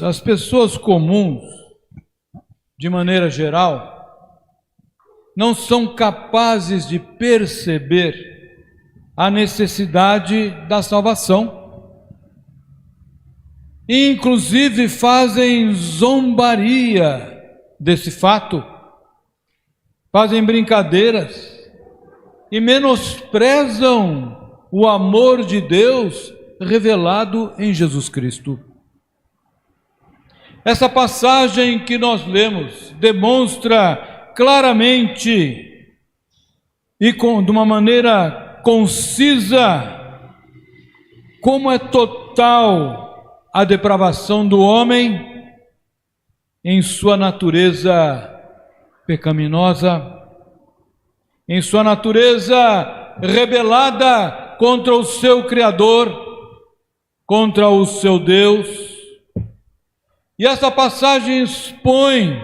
As pessoas comuns, de maneira geral, não são capazes de perceber a necessidade da salvação. E, inclusive, fazem zombaria desse fato, fazem brincadeiras e menosprezam o amor de Deus revelado em Jesus Cristo. Essa passagem que nós lemos demonstra claramente e de uma maneira concisa como é total a depravação do homem em sua natureza pecaminosa, em sua natureza rebelada contra o seu Criador, contra o seu Deus. E essa passagem expõe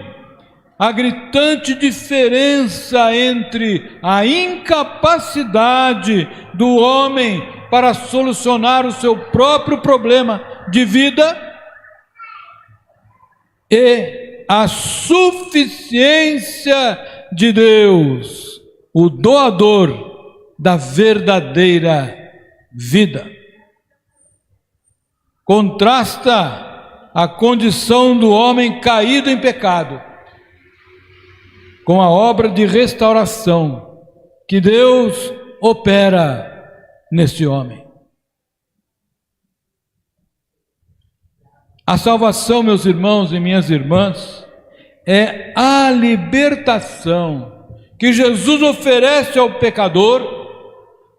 a gritante diferença entre a incapacidade do homem para solucionar o seu próprio problema de vida e a suficiência de Deus, o doador da verdadeira vida. Contrasta a condição do homem caído em pecado com a obra de restauração que Deus opera nesse homem. A salvação, meus irmãos e minhas irmãs, é a libertação que Jesus oferece ao pecador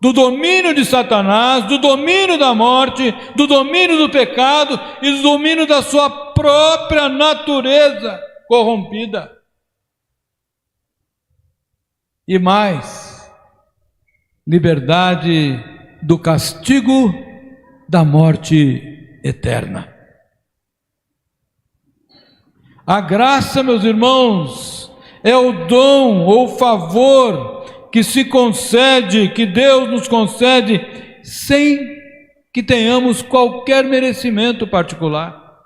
do domínio de Satanás, do domínio da morte, do domínio do pecado e do domínio da sua própria natureza corrompida. E mais, liberdade do castigo da morte eterna. A graça, meus irmãos, é o dom ou favor que se concede, que Deus nos concede, sem que tenhamos qualquer merecimento particular.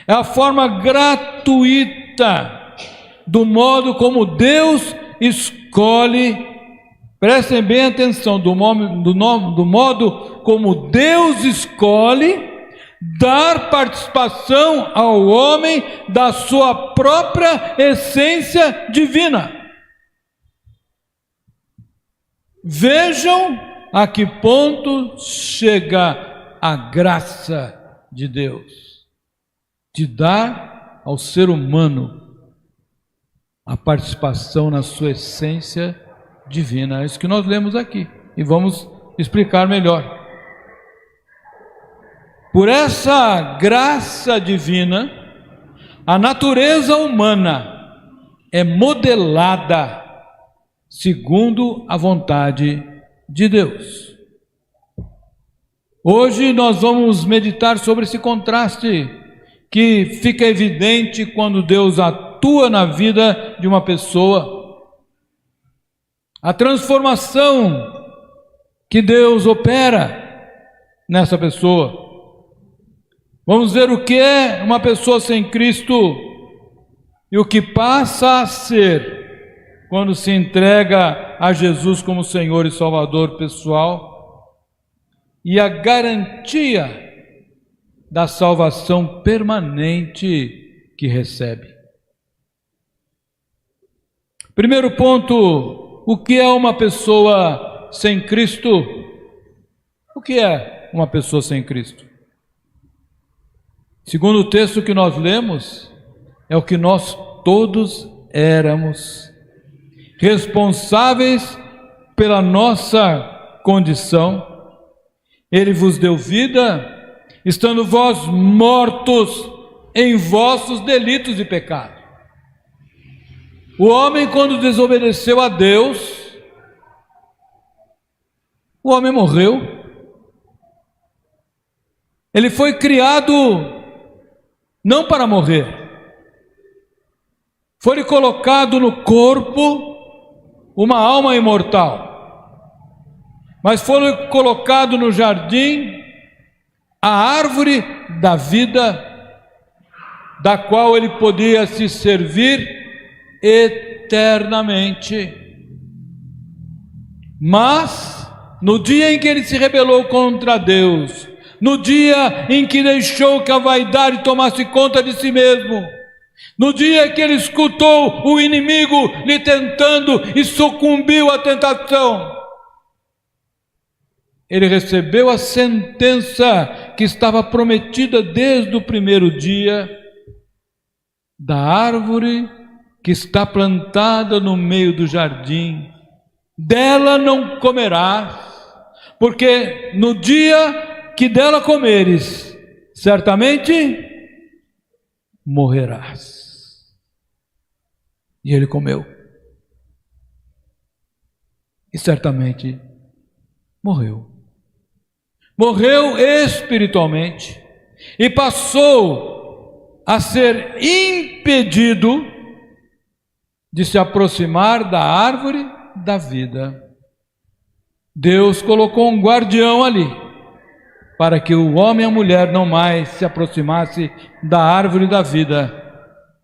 É a forma gratuita do modo como Deus escolhe, prestem bem atenção, do modo como Deus escolhe dar participação ao homem da sua própria essência divina. Vejam a que ponto chega a graça de Deus, de dar ao ser humano a participação na sua essência divina. É isso que nós lemos aqui e vamos explicar melhor. Por essa graça divina, a natureza humana é modelada segundo a vontade de Deus. Hoje nós vamos meditar sobre esse contraste que fica evidente quando Deus atua na vida de uma pessoa. A transformação que Deus opera nessa pessoa. Vamos ver o que é uma pessoa sem Cristo e o que passa a ser quando se entrega a Jesus como Senhor e Salvador pessoal, e a garantia da salvação permanente que recebe. Primeiro ponto, o que é uma pessoa sem Cristo? O que é uma pessoa sem Cristo? Segundo o texto que nós lemos, é o que nós todos éramos, responsáveis pela nossa condição. Ele vos deu vida, estando vós mortos em vossos delitos e pecados. O homem, quando desobedeceu a Deus, o homem morreu. Ele foi criado não para morrer. Foi colocado no corpo uma alma imortal, mas foi colocado no jardim a árvore da vida, da qual ele podia se servir eternamente. Mas, no dia em que ele se rebelou contra Deus, no dia em que deixou que a vaidade tomasse conta de si mesmo, no dia que ele escutou o inimigo lhe tentando e sucumbiu à tentação, ele recebeu a sentença que estava prometida desde o primeiro dia: da árvore que está plantada no meio do jardim, dela não comerás, porque no dia que dela comeres, certamente morrerás. E ele comeu, e certamente morreu. Morreu espiritualmente e passou a ser impedido de se aproximar da árvore da vida. Deus colocou um guardião ali, para que o homem e a mulher não mais se aproximassem da árvore da vida.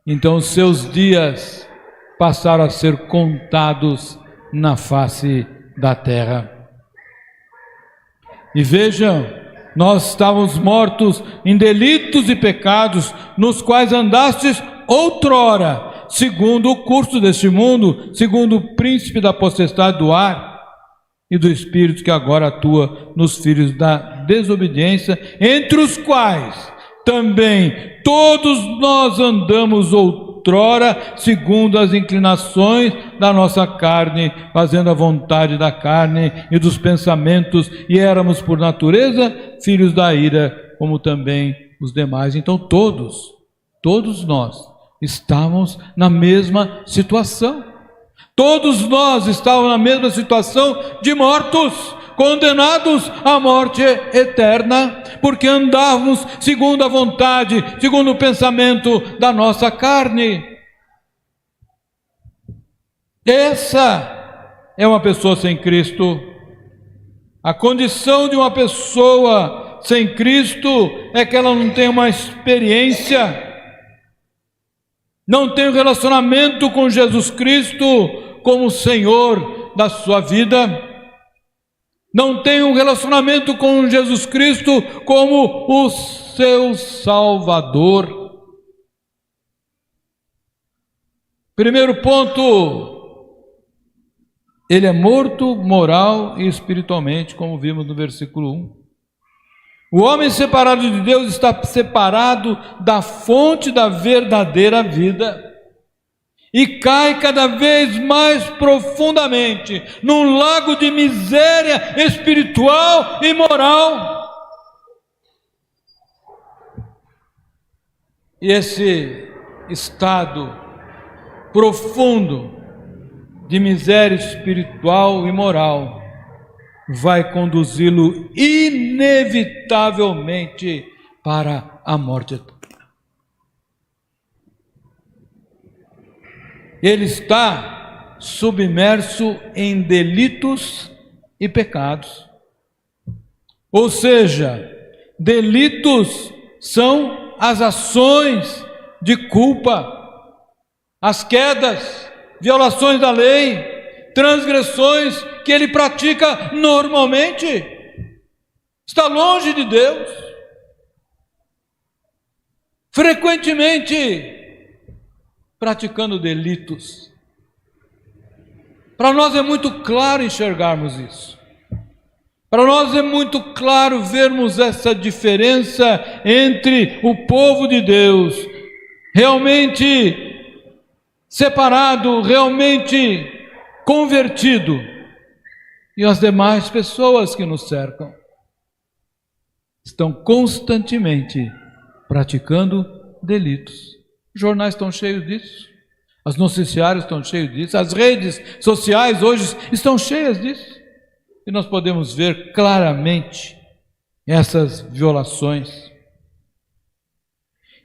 Então os seus dias passaram a ser contados na face da terra. E vejam, nós estávamos mortos em delitos e pecados, nos quais andastes outrora, segundo o curso deste mundo, segundo o príncipe da potestade do ar e do espírito que agora atua nos filhos da desobediência, entre os quais também todos nós andamos outrora, segundo as inclinações da nossa carne, fazendo a vontade da carne e dos pensamentos, e éramos por natureza filhos da ira, como também os demais. Então todos nós estávamos na mesma situação. Todos nós estávamos na mesma situação de mortos, condenados à morte eterna, porque andávamos segundo a vontade, segundo o pensamento da nossa carne. Essa é uma pessoa sem Cristo. A condição de uma pessoa sem Cristo é que ela não tem uma experiência, não tem um relacionamento com Jesus Cristo como Senhor da sua vida, não tem um relacionamento com Jesus Cristo como o seu Salvador. Primeiro ponto, ele é morto moral e espiritualmente, como vimos no versículo 1. O homem separado de Deus está separado da fonte da verdadeira vida e cai cada vez mais profundamente num lago de miséria espiritual e moral. E esse estado profundo de miséria espiritual e moral vai conduzi-lo inevitavelmente para a morte eterna. Ele está submerso em delitos e pecados. Ou seja, delitos são as ações de culpa, as quedas, violações da lei, transgressões que ele pratica normalmente. Está longe de Deus, frequentemente praticando delitos. Para nós é muito claro enxergarmos isso. Para nós é muito claro vermos essa diferença entre o povo de Deus, realmente separado, realmente convertido, e as demais pessoas que nos cercam. Estão constantemente praticando delitos. Os jornais estão cheios disso, os noticiários estão cheios disso, as redes sociais hoje estão cheias disso, e nós podemos ver claramente essas violações.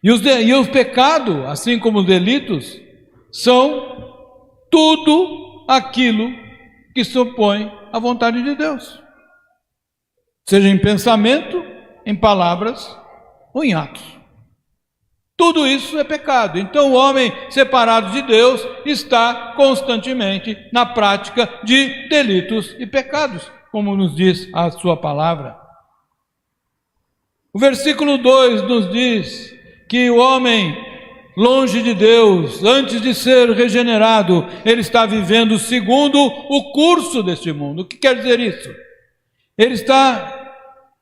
E o pecado, assim como os delitos, são tudo aquilo que se opõe à vontade de Deus, seja em pensamento, em palavras ou em atos. Tudo isso é pecado. Então o homem separado de Deus está constantemente na prática de delitos e pecados, como nos diz a sua palavra. O versículo 2 nos diz que o homem, longe de Deus, antes de ser regenerado, ele está vivendo segundo o curso deste mundo. O que quer dizer isso? Ele está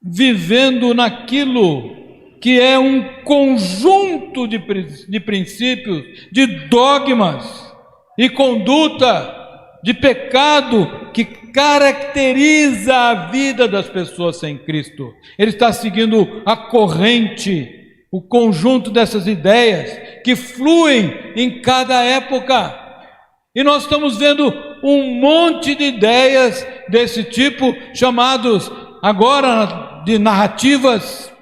vivendo naquilo que é um conjunto de princípios, de dogmas e conduta de pecado que caracteriza a vida das pessoas sem Cristo. Ele está seguindo a corrente, o conjunto dessas ideias que fluem em cada época. E nós estamos vendo um monte de ideias desse tipo, chamados agora de narrativas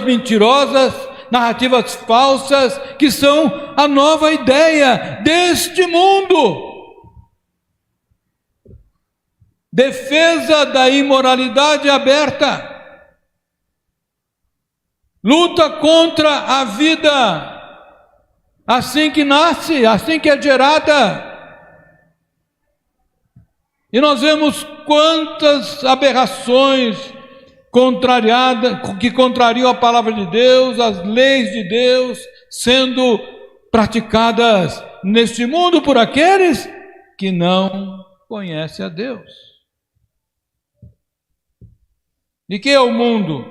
mentirosas, narrativas falsas, que são a nova ideia deste mundo. Defesa da imoralidade aberta. Luta contra a vida assim que nasce, assim que é gerada. E nós vemos quantas aberrações que contrariam a palavra de Deus, as leis de Deus, sendo praticadas neste mundo por aqueles que não conhecem a Deus. E que é o mundo?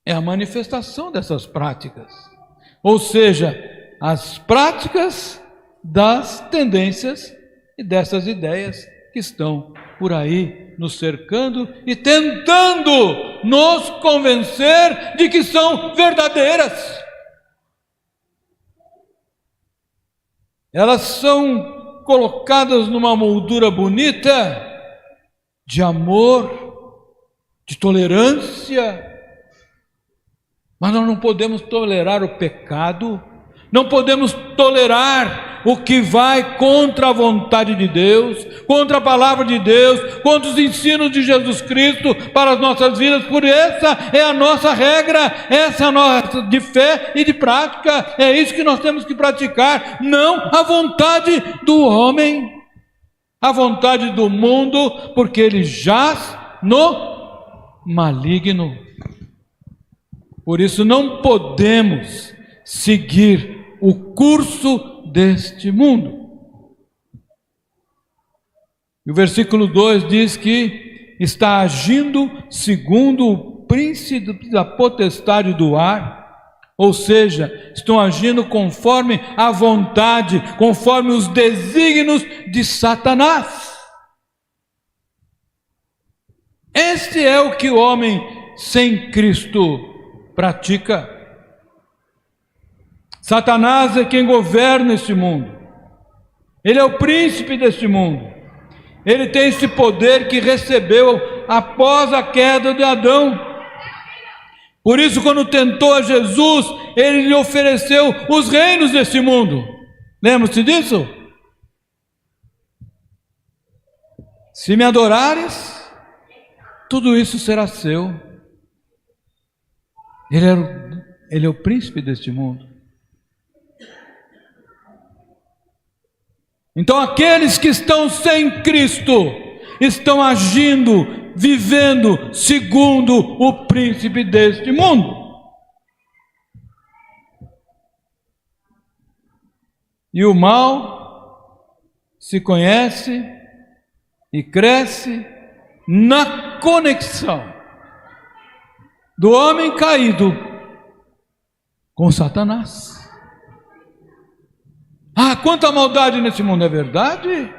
É a manifestação dessas práticas, ou seja, as práticas das tendências e dessas ideias que estão por aí nos cercando e tentando nos convencer de que são verdadeiras. Elas são colocadas numa moldura bonita de amor, de tolerância, mas nós não podemos tolerar o pecado, não podemos tolerar o que vai contra a vontade de Deus, contra a palavra de Deus, contra os ensinos de Jesus Cristo para as nossas vidas. Por essa é a nossa regra, essa é a nossa de fé e de prática. É isso que nós temos que praticar, não a vontade do homem, a vontade do mundo, porque ele jaz no maligno. Por isso não podemos seguir o curso deste mundo. E o versículo 2 diz que está agindo segundo o príncipe da potestade do ar, ou seja, estão agindo conforme a vontade, conforme os desígnios de Satanás. Este é o que o homem sem Cristo pratica. Satanás é quem governa este mundo. Ele é o príncipe deste mundo. Ele tem esse poder que recebeu após a queda de Adão. Por isso, quando tentou a Jesus, ele lhe ofereceu os reinos deste mundo. Lembra-se disso? Se me adorares, tudo isso será seu. Ele é o príncipe deste mundo. Então aqueles que estão sem Cristo estão agindo, vivendo segundo o príncipe deste mundo. E o mal se conhece e cresce na conexão do homem caído com Satanás. Ah, quanta maldade nesse mundo, é verdade?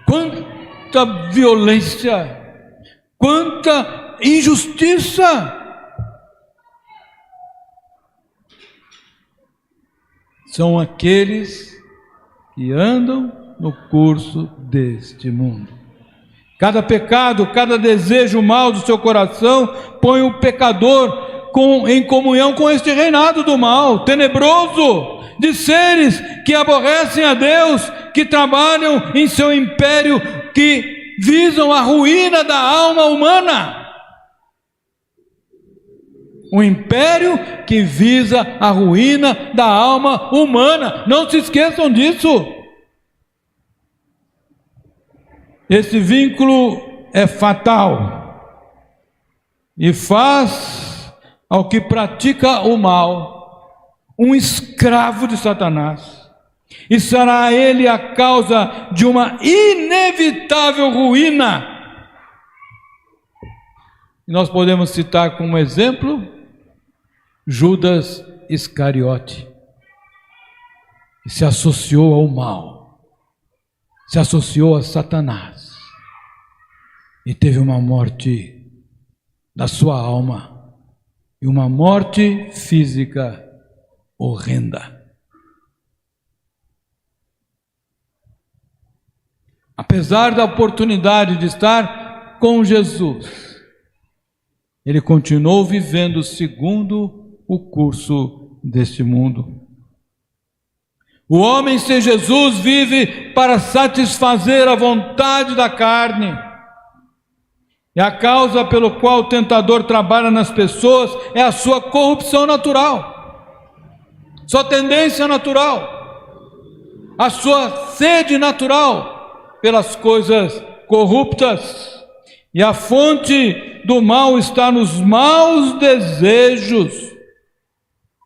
Quanta violência, quanta injustiça. São aqueles que andam no curso deste mundo. Cada pecado, cada desejo mau do seu coração põe o pecador em comunhão com este reinado do mal, tenebroso, de seres que aborrecem a Deus, que trabalham em seu império, que visam a ruína da alma humana. Um império que visa a ruína da alma humana. Não se esqueçam disso. Esse vínculo é fatal e faz ao que pratica o mal um escravo de Satanás, e será ele a causa de uma inevitável ruína. Nós podemos citar como exemplo Judas Iscariote, que se associou ao mal, se associou a Satanás e teve uma morte da sua alma e uma morte física horrenda. Apesar da oportunidade de estar com Jesus, ele continuou vivendo segundo o curso deste mundo. O homem sem Jesus vive para satisfazer a vontade da carne. E a causa pelo qual o tentador trabalha nas pessoas é a sua corrupção natural, sua tendência natural, a sua sede natural pelas coisas corruptas. E a fonte do mal está nos maus desejos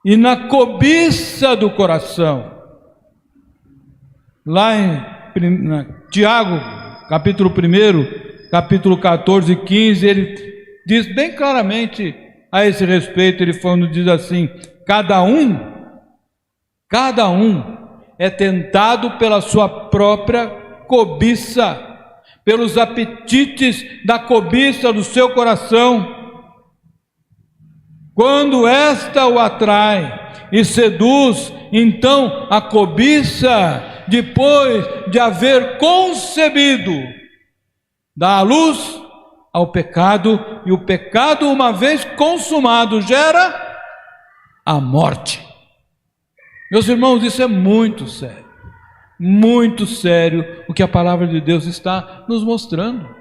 e na cobiça do coração. Lá em Tiago, capítulo 1, capítulo 14 e 15, ele diz bem claramente a esse respeito. Ele diz assim: cada um é tentado pela sua própria cobiça, pelos apetites da cobiça do seu coração. Quando esta o atrai e seduz, então a cobiça, depois de haver concebido, dá a luz ao pecado, e o pecado, uma vez consumado, gera a morte. Meus irmãos, isso é muito sério o que a palavra de Deus está nos mostrando.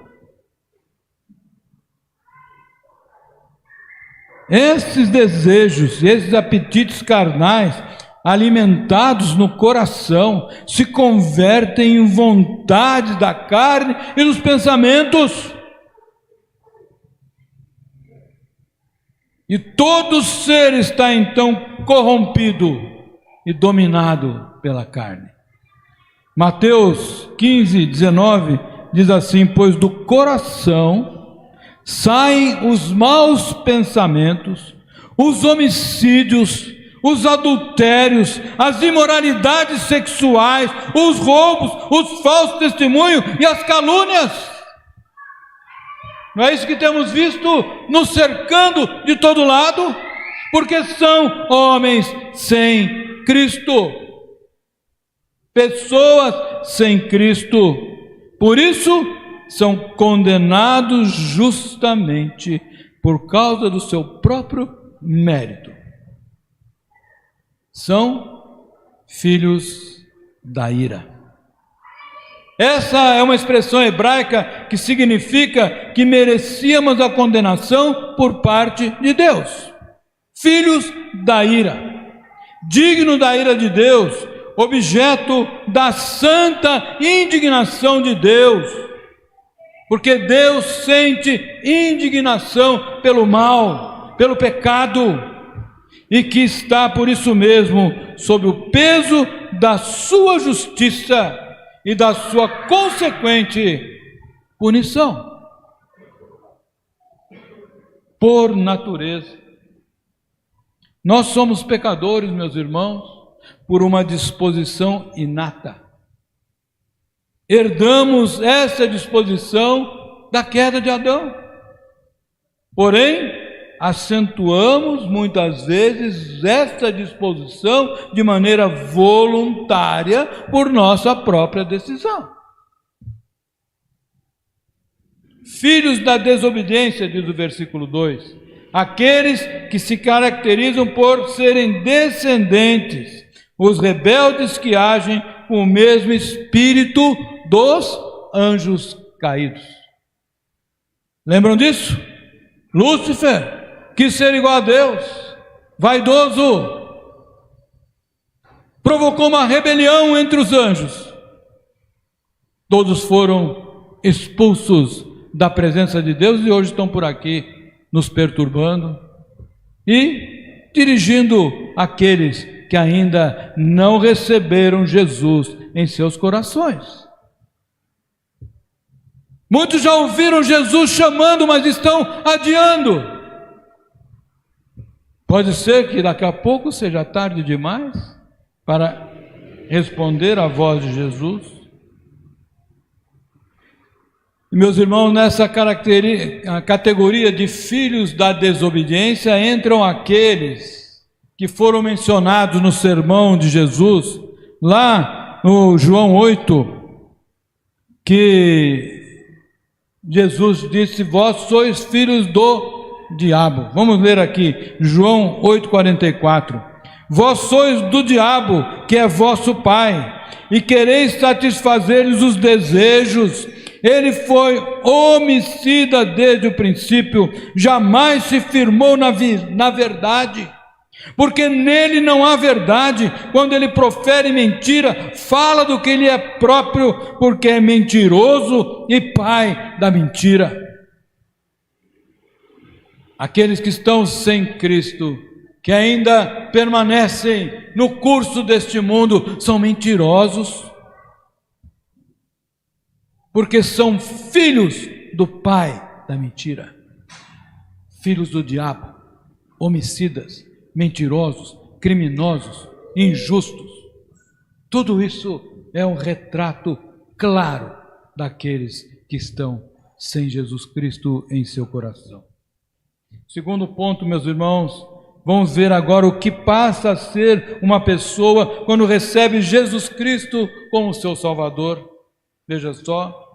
Esses desejos, esses apetites carnais, alimentados no coração, se convertem em vontade da carne e dos pensamentos. E todo ser está então corrompido e dominado pela carne. Mateus 15, 19 diz assim: pois do coração saem os maus pensamentos, os homicídios, os adultérios, as imoralidades sexuais, os roubos, os falsos testemunhos e as calúnias. Não é isso que temos visto nos cercando de todo lado? Porque são homens sem Cristo, pessoas sem Cristo. Por isso são condenados justamente por causa do seu próprio mérito. São filhos da ira. Essa é uma expressão hebraica que significa que merecíamos a condenação por parte de Deus. Filhos da ira, digno da ira de Deus, objeto da santa indignação de Deus, porque Deus sente indignação pelo mal, pelo pecado, e que está por isso mesmo sob o peso da sua justiça e da sua consequente punição. Por natureza, nós somos pecadores, meus irmãos, por uma disposição inata. Herdamos essa disposição da queda de Adão. Porém, acentuamos muitas vezes essa disposição de maneira voluntária por nossa própria decisão. Filhos da desobediência, diz o versículo 2, aqueles que se caracterizam por serem descendentes, os rebeldes que agem com o mesmo espírito dos anjos caídos. Lembram disso? Lúcifer quis ser igual a Deus, vaidoso, provocou uma rebelião entre os anjos. Todos foram expulsos da presença de Deus e hoje estão por aqui nos perturbando e dirigindo aqueles que ainda não receberam Jesus em seus corações. Muitos já ouviram Jesus chamando, mas estão adiando. Pode ser que daqui a pouco seja tarde demais para responder à voz de Jesus. Meus irmãos, nessa categoria de filhos da desobediência entram aqueles que foram mencionados no sermão de Jesus, lá no João 8, que Jesus disse: vós sois filhos do diabo. Vamos ler aqui, João 8,44. Vós sois do diabo, que é vosso pai, e quereis satisfazer-lhes os desejos. Ele foi homicida desde o princípio, jamais se firmou na verdade, porque nele não há verdade. Quando ele profere mentira, fala do que ele é próprio, porque é mentiroso e pai da mentira. Aqueles que estão sem Cristo, que ainda permanecem no curso deste mundo, são mentirosos, porque são filhos do pai da mentira, filhos do diabo, homicidas, mentirosos, criminosos, injustos. Tudo isso é um retrato claro daqueles que estão sem Jesus Cristo em seu coração. Segundo ponto, meus irmãos, vamos ver agora o que passa a ser uma pessoa quando recebe Jesus Cristo como seu Salvador. Veja só,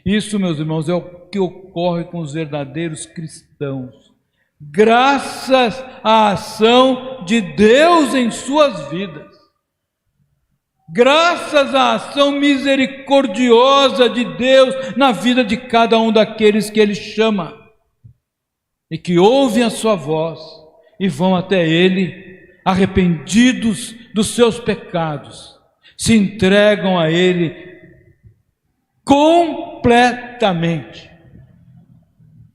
isso, meus irmãos, é o que ocorre com os verdadeiros cristãos, graças à ação de Deus em suas vidas, graças à ação misericordiosa de Deus na vida de cada um daqueles que Ele chama, e que ouvem a sua voz e vão até Ele, arrependidos dos seus pecados, se entregam a Ele completamente.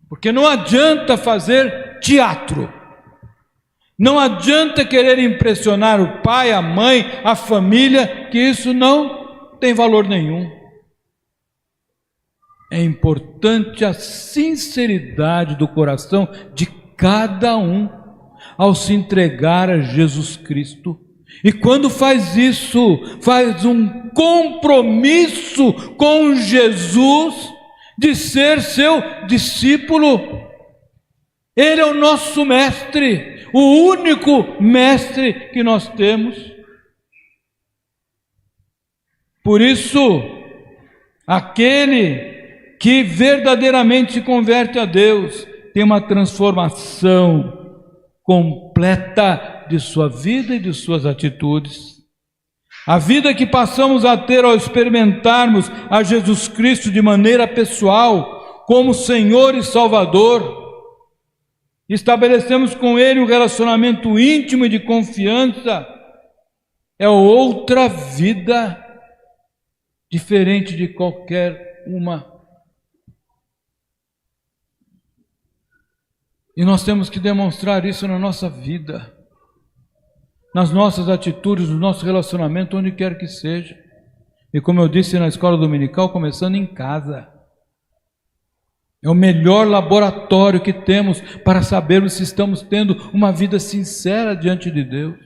Porque não adianta fazer teatro, não adianta querer impressionar o pai, a mãe, a família, que isso não tem valor nenhum. É importante a sinceridade do coração de cada um ao se entregar a Jesus Cristo. E quando faz isso, faz um compromisso com Jesus de ser seu discípulo. Ele é o nosso mestre, o único mestre que nós temos. Por isso, aquele que verdadeiramente se converte a Deus tem uma transformação completa de sua vida e de suas atitudes. A vida que passamos a ter ao experimentarmos a Jesus Cristo de maneira pessoal, como Senhor e Salvador, estabelecemos com Ele um relacionamento íntimo e de confiança, é outra vida diferente de qualquer uma. E nós temos que demonstrar isso na nossa vida, nas nossas atitudes, no nosso relacionamento, onde quer que seja. E como eu disse na escola dominical, começando em casa. É o melhor laboratório que temos para sabermos se estamos tendo uma vida sincera diante de Deus.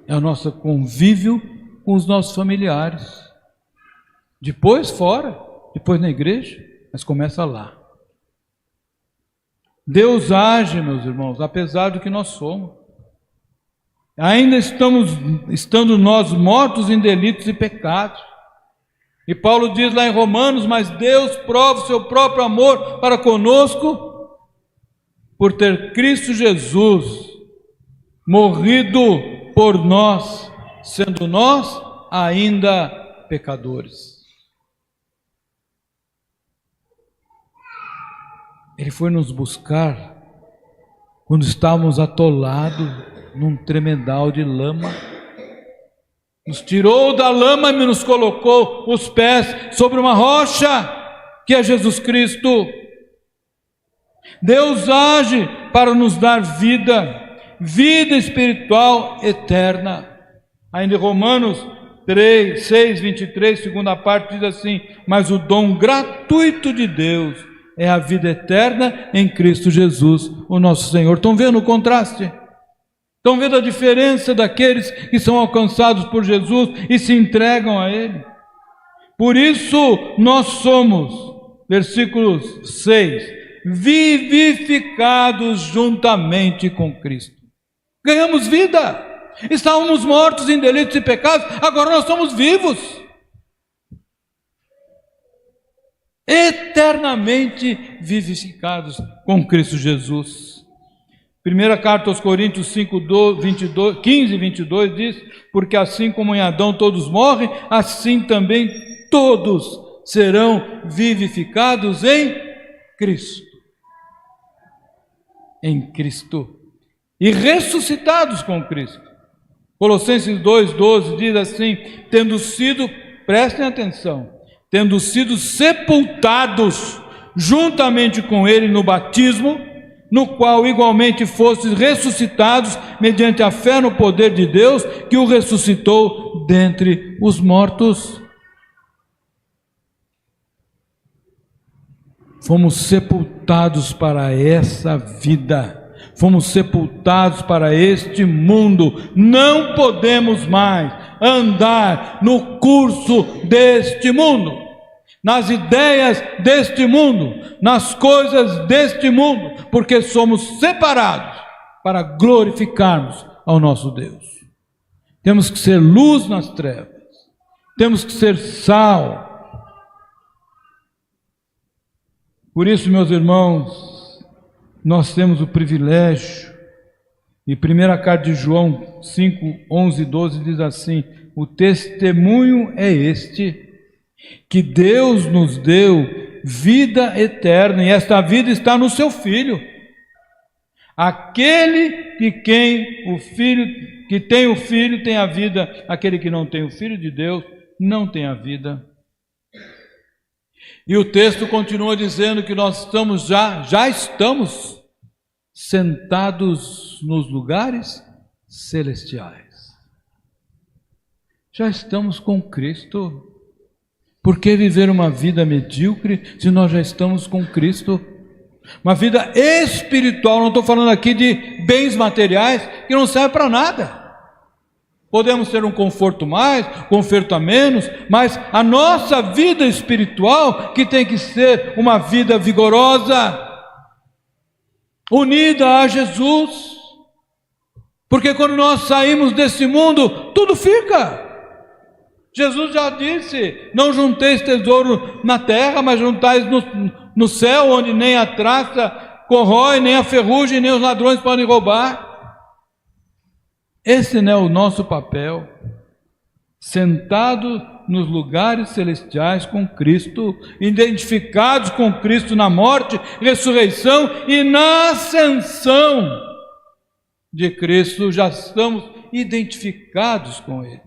É o nosso convívio com os nossos familiares. Depois fora, depois na igreja, mas começa lá. Deus age, meus irmãos, apesar do que nós somos. Ainda estando nós mortos em delitos e pecados. E Paulo diz lá em Romanos: mas Deus prova o seu próprio amor para conosco, por ter Cristo Jesus morrido por nós, sendo nós ainda pecadores. Ele foi nos buscar quando estávamos atolados num tremedal de lama. Nos tirou da lama e nos colocou os pés sobre uma rocha, que é Jesus Cristo. Deus age para nos dar vida espiritual eterna. Ainda em Romanos 6, 23, segunda parte, diz assim: mas o dom gratuito de Deus é a vida eterna em Cristo Jesus, o nosso Senhor. Estão vendo o contraste? Estão vendo a diferença daqueles que são alcançados por Jesus e se entregam a Ele? Por isso nós somos, versículo 6, vivificados juntamente com Cristo. Ganhamos vida. Estávamos mortos em delitos e pecados, agora nós somos vivos, eternamente vivificados com Cristo Jesus. Primeira carta aos Coríntios 5, 15 e 22 diz: porque assim como em Adão todos morrem, assim também todos serão vivificados em Cristo. Em Cristo. E ressuscitados com Cristo. Colossenses 2,12 diz assim: tendo sido, prestem atenção, tendo sido sepultados juntamente com Ele no batismo, no qual igualmente fostes ressuscitados mediante a fé no poder de Deus, que o ressuscitou dentre os mortos. Fomos sepultados para essa vida. Fomos sepultados para este mundo. Não podemos mais andar no curso deste mundo, nas ideias deste mundo, nas coisas deste mundo, porque somos separados para glorificarmos ao nosso Deus. Temos que ser luz nas trevas, temos que ser sal. Por isso, meus irmãos, nós temos o privilégio, e 1 carta de João 5, 11 e 12 diz assim: o testemunho é este, que Deus nos deu vida eterna, e esta vida está no seu Filho. Aquele que tem o Filho tem a vida, aquele que não tem o Filho de Deus não tem a vida. E o texto continua dizendo que nós estamos já estamos sentados nos lugares celestiais. Já estamos com Cristo. Por que viver uma vida medíocre se nós já estamos com Cristo? Uma vida espiritual, não estou falando aqui de bens materiais que não servem para nada. Podemos ter um conforto mais, conforto a menos, mas a nossa vida espiritual, que tem que ser uma vida vigorosa, unida a Jesus, porque quando nós saímos desse mundo, tudo fica. Jesus já disse: não junteis tesouro na terra, mas juntais no céu, onde nem a traça corrói, nem a ferrugem, nem os ladrões podem roubar. Esse não é o nosso papel, sentado nos lugares celestiais com Cristo, identificados com Cristo na morte, ressurreição e na ascensão de Cristo. Já estamos identificados com Ele,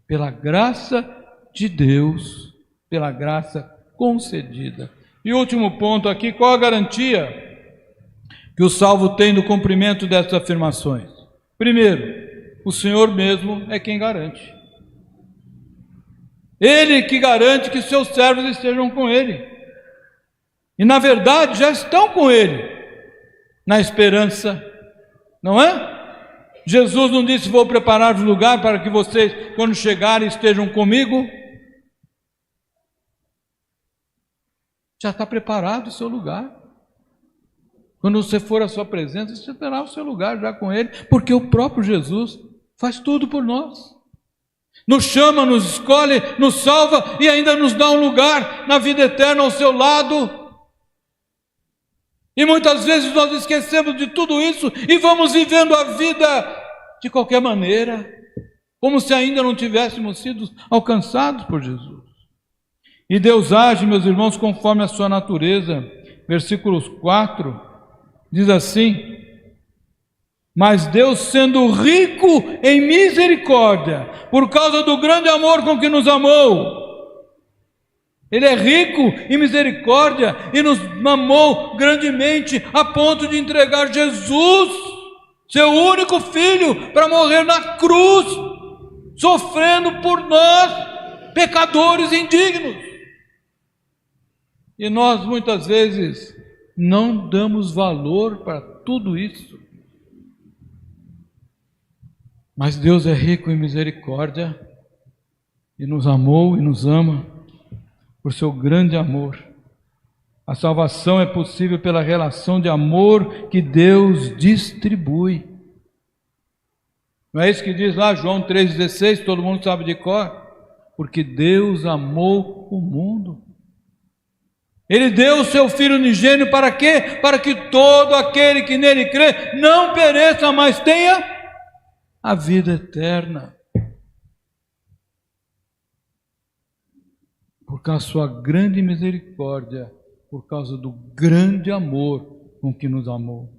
pela graça de Deus, pela graça concedida. E último ponto aqui: qual a garantia que o salvo tem do cumprimento dessas afirmações? Primeiro, o Senhor mesmo é quem garante. Ele que garante que seus servos estejam com Ele. E na verdade já estão com Ele, na esperança, não é? Jesus não disse: vou preparar um lugar para que vocês, quando chegarem, estejam comigo. Já está preparado o seu lugar. Quando você for à sua presença, você terá o seu lugar já com Ele, porque o próprio Jesus faz tudo por nós. Nos chama, nos escolhe, nos salva e ainda nos dá um lugar na vida eterna ao seu lado. E muitas vezes nós esquecemos de tudo isso e vamos vivendo a vida de qualquer maneira, como se ainda não tivéssemos sido alcançados por Jesus. E Deus age, meus irmãos, conforme a sua natureza. versículos 4, diz assim: mas Deus, sendo rico em misericórdia, por causa do grande amor com que nos amou, Ele é rico em misericórdia e nos amou grandemente a ponto de entregar Jesus, seu único filho, para morrer na cruz, sofrendo por nós, pecadores indignos. E nós muitas vezes não damos valor para tudo isso. Mas Deus é rico em misericórdia e nos amou e nos ama por seu grande amor. A salvação é possível pela relação de amor que Deus distribui. Não é isso que diz lá João 3,16, todo mundo sabe de cor? Porque Deus amou o mundo. Ele deu o seu Filho unigênito para quê? Para que todo aquele que nele crê não pereça, mas tenha a vida eterna. Por causa da sua grande misericórdia, por causa do grande amor com que nos amou.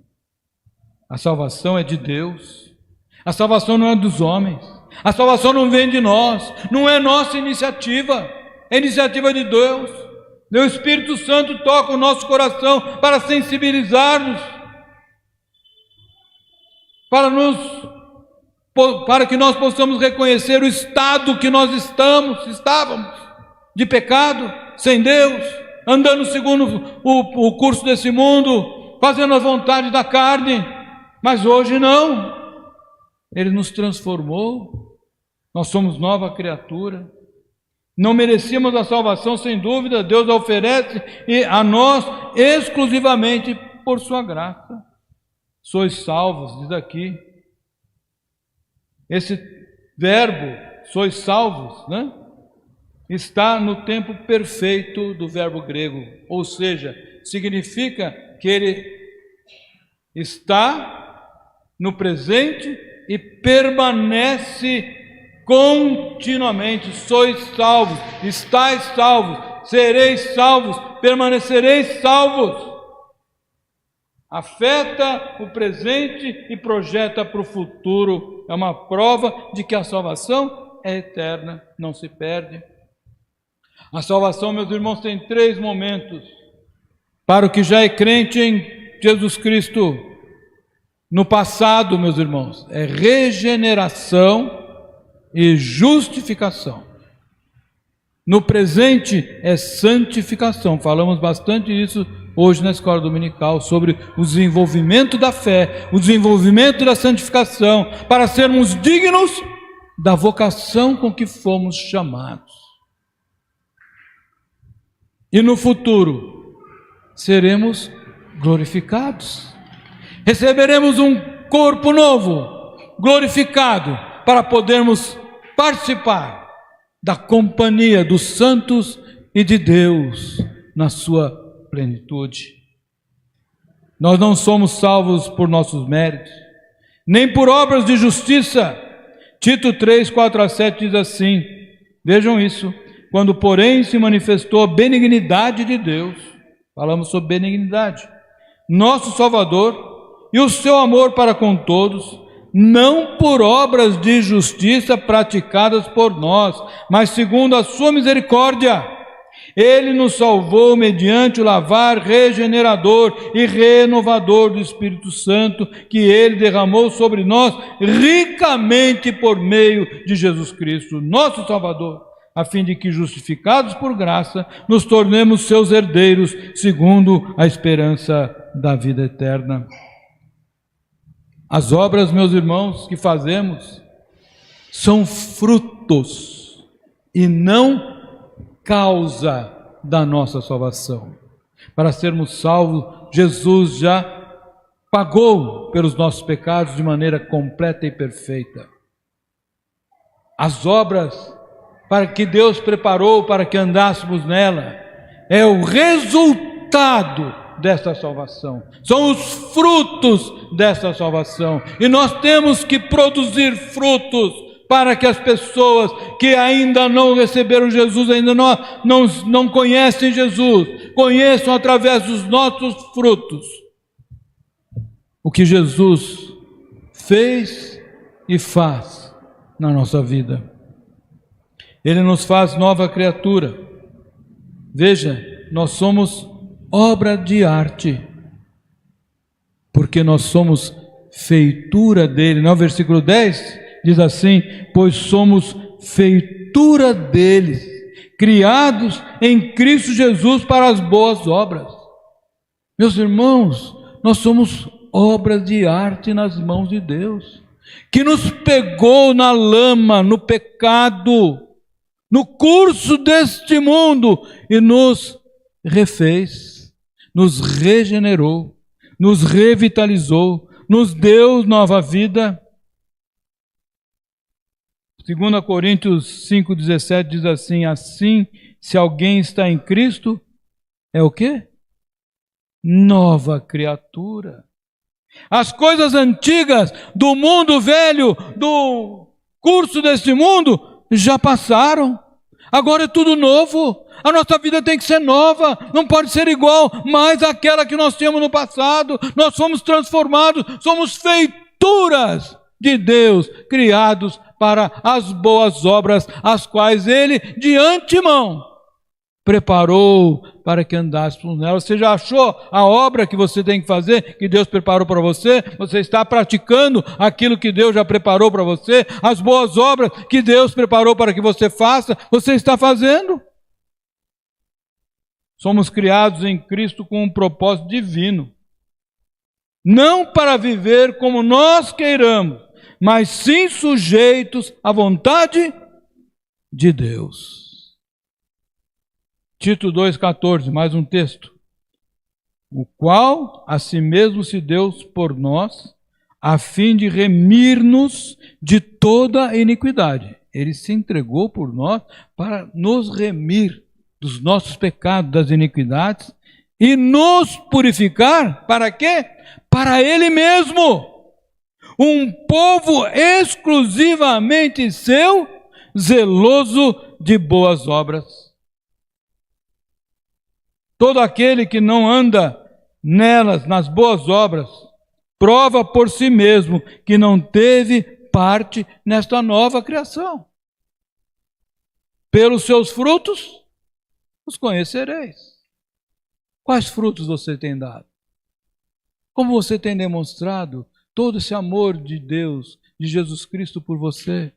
A salvação é de Deus. A salvação não é dos homens. A salvação não vem de nós. Não é nossa iniciativa. É iniciativa de Deus. O Espírito Santo toca o nosso coração para sensibilizar-nos, para que nós possamos reconhecer o estado que nós estávamos, de pecado, sem Deus, andando segundo o curso desse mundo, fazendo a vontade da carne. Mas hoje não, Ele nos transformou, nós somos nova criatura. Não merecíamos a salvação, sem dúvida, Deus a oferece a nós exclusivamente por sua graça. Sois salvos, diz aqui. Esse verbo, sois salvos, né? Está no tempo perfeito do verbo grego, ou seja, significa que ele está no presente e permanece continuamente. Sois salvos, estáis salvos, sereis salvos, permanecereis salvos. Afeta o presente e projeta para o futuro. É uma prova de que a salvação é eterna, não se perde. A salvação, meus irmãos, tem 3 momentos. Para o que já é crente em Jesus Cristo, no passado, meus irmãos, é regeneração e justificação. No presente é santificação. Falamos bastante disso hoje na escola dominical, sobre o desenvolvimento da fé, o desenvolvimento da santificação, para sermos dignos da vocação com que fomos chamados. E no futuro seremos glorificados. Receberemos um corpo novo, glorificado, para podermos participar da companhia dos santos e de Deus na sua plenitude. Nós não somos salvos por nossos méritos, nem por obras de justiça. Tito 3, 4 a 7 diz assim, vejam isso: quando porém se manifestou a benignidade de Deus, falamos sobre benignidade, nosso Salvador, e o seu amor para com todos, não por obras de justiça praticadas por nós, mas segundo a sua misericórdia. Ele nos salvou mediante o lavar regenerador e renovador do Espírito Santo, que Ele derramou sobre nós ricamente por meio de Jesus Cristo, nosso Salvador, a fim de que, justificados por graça, nos tornemos seus herdeiros, segundo a esperança da vida eterna. As obras, meus irmãos, que fazemos são frutos e não causa da nossa salvação. Para sermos salvos, Jesus já pagou pelos nossos pecados de maneira completa e perfeita. As obras para que Deus preparou para que andássemos nela é o resultado dessa salvação, são os frutos dessa salvação, e nós temos que produzir frutos para que as pessoas que ainda não receberam Jesus, ainda não conhecem Jesus, conheçam através dos nossos frutos o que Jesus fez e faz na nossa vida. Ele nos faz nova criatura. Veja, nós somos obra de arte, porque nós somos feitura dele. No versículo 10 diz assim: pois somos feitura dele, criados em Cristo Jesus para as boas obras. Meus irmãos, nós somos obras de arte nas mãos de Deus, que nos pegou na lama, no pecado, no curso deste mundo, e nos refez, nos regenerou, nos revitalizou, nos deu nova vida. 2 Coríntios 5,17 diz assim: assim, se alguém está em Cristo, é o quê? Nova criatura. As coisas antigas do mundo velho, do curso deste mundo, já passaram. Agora é tudo novo. A nossa vida tem que ser nova, não pode ser igual mais àquela que nós tínhamos no passado. Nós fomos transformados, somos feituras de Deus, criados para as boas obras, as quais Ele de antemão preparou para que andássemos nelas. Você já achou a obra que você tem que fazer, que Deus preparou para você? Você está praticando aquilo que Deus já preparou para você? As boas obras que Deus preparou para que você faça, você está fazendo? Somos criados em Cristo com um propósito divino, não para viver como nós queiramos, mas sim sujeitos à vontade de Deus. Tito 2,14, mais um texto. O qual a si mesmo se deu por nós, a fim de remir-nos de toda iniquidade. Ele se entregou por nós para nos remir dos nossos pecados, das iniquidades, e nos purificar, para quê? Para Ele mesmo, um povo exclusivamente seu, zeloso de boas obras. Todo aquele que não anda nelas, nas boas obras, prova por si mesmo que não teve parte nesta nova criação. Pelos seus frutos os conhecereis. Quais frutos você tem dado? Como você tem demonstrado todo esse amor de Deus, de Jesus Cristo por você?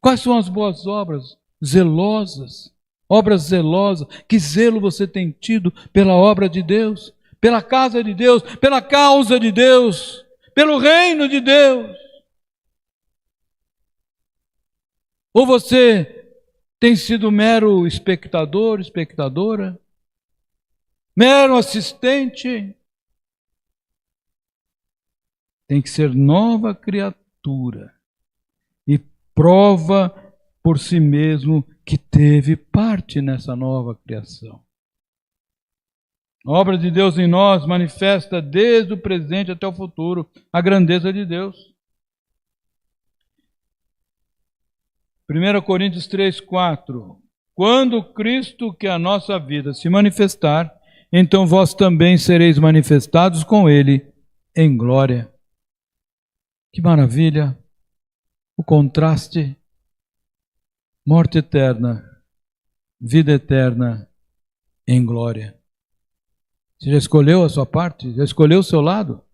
Quais são as boas obras zelosas? Obras zelosas, que zelo você tem tido pela obra de Deus, pela casa de Deus, pela causa de Deus, pelo reino de Deus? Ou você tem sido mero espectador, espectadora, mero assistente? Tem que ser nova criatura e prova por si mesmo que teve parte nessa nova criação. A obra de Deus em nós manifesta desde o presente até o futuro a grandeza de Deus. 1 Coríntios 3,4: quando Cristo, que é a nossa vida, se manifestar, então vós também sereis manifestados com Ele em glória. Que maravilha! O contraste. Morte eterna, vida eterna em glória. Você já escolheu a sua parte? Já escolheu o seu lado?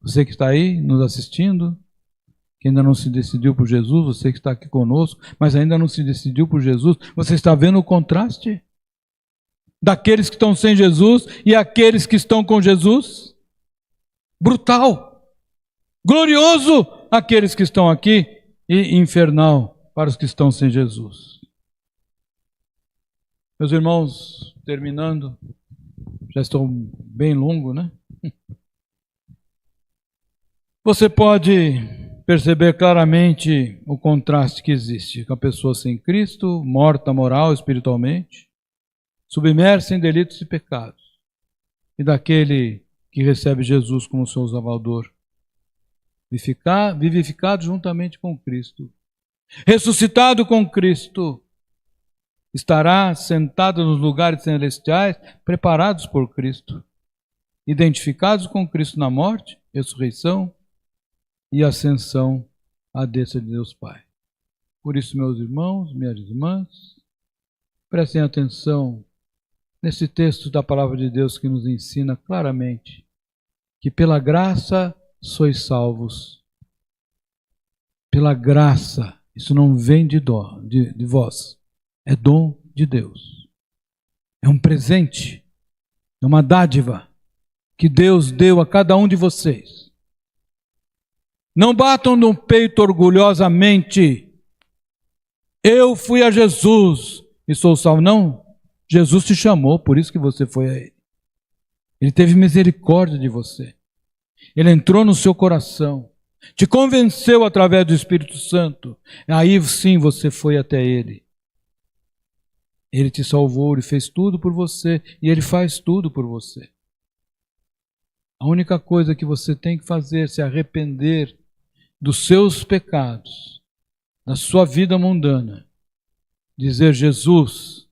Você que está aí nos assistindo, que ainda não se decidiu por Jesus, você que está aqui conosco, mas ainda não se decidiu por Jesus, você está vendo o contraste daqueles que estão sem Jesus e aqueles que estão com Jesus? Brutal, glorioso aqueles que estão aqui e infernal para os que estão sem Jesus. Meus irmãos, terminando, já estou bem longo, né? Você pode perceber claramente o contraste que existe com a pessoa sem Cristo, morta moral, espiritualmente, submersa em delitos e pecados, e daquele que recebe Jesus como seu Salvador, vivificado juntamente com Cristo, ressuscitado com Cristo, estará sentado nos lugares celestiais preparados por Cristo, identificados com Cristo na morte, ressurreição e ascensão à destra de Deus Pai. Por isso, meus irmãos, minhas irmãs, prestem atenção nesse texto da palavra de Deus que nos ensina claramente que pela graça sois salvos. Pela graça, isso não vem de vós, é dom de Deus. É um presente, é uma dádiva que Deus deu a cada um de vocês. Não batam no peito orgulhosamente. Eu fui a Jesus e sou salvo. Não, Jesus te chamou, por isso que você foi a Ele. Ele teve misericórdia de você. Ele entrou no seu coração, te convenceu através do Espírito Santo. Aí sim você foi até Ele. Ele te salvou, Ele fez tudo por você e Ele faz tudo por você. A única coisa que você tem que fazer é se arrepender dos seus pecados, da sua vida mundana. Dizer: Jesus,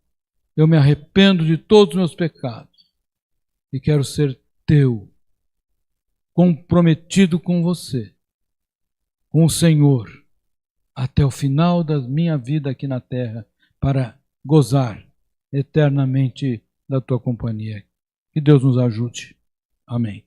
eu me arrependo de todos os meus pecados e quero ser teu, comprometido com você, com o Senhor, até o final da minha vida aqui na terra, para gozar eternamente da tua companhia. Que Deus nos ajude. Amém.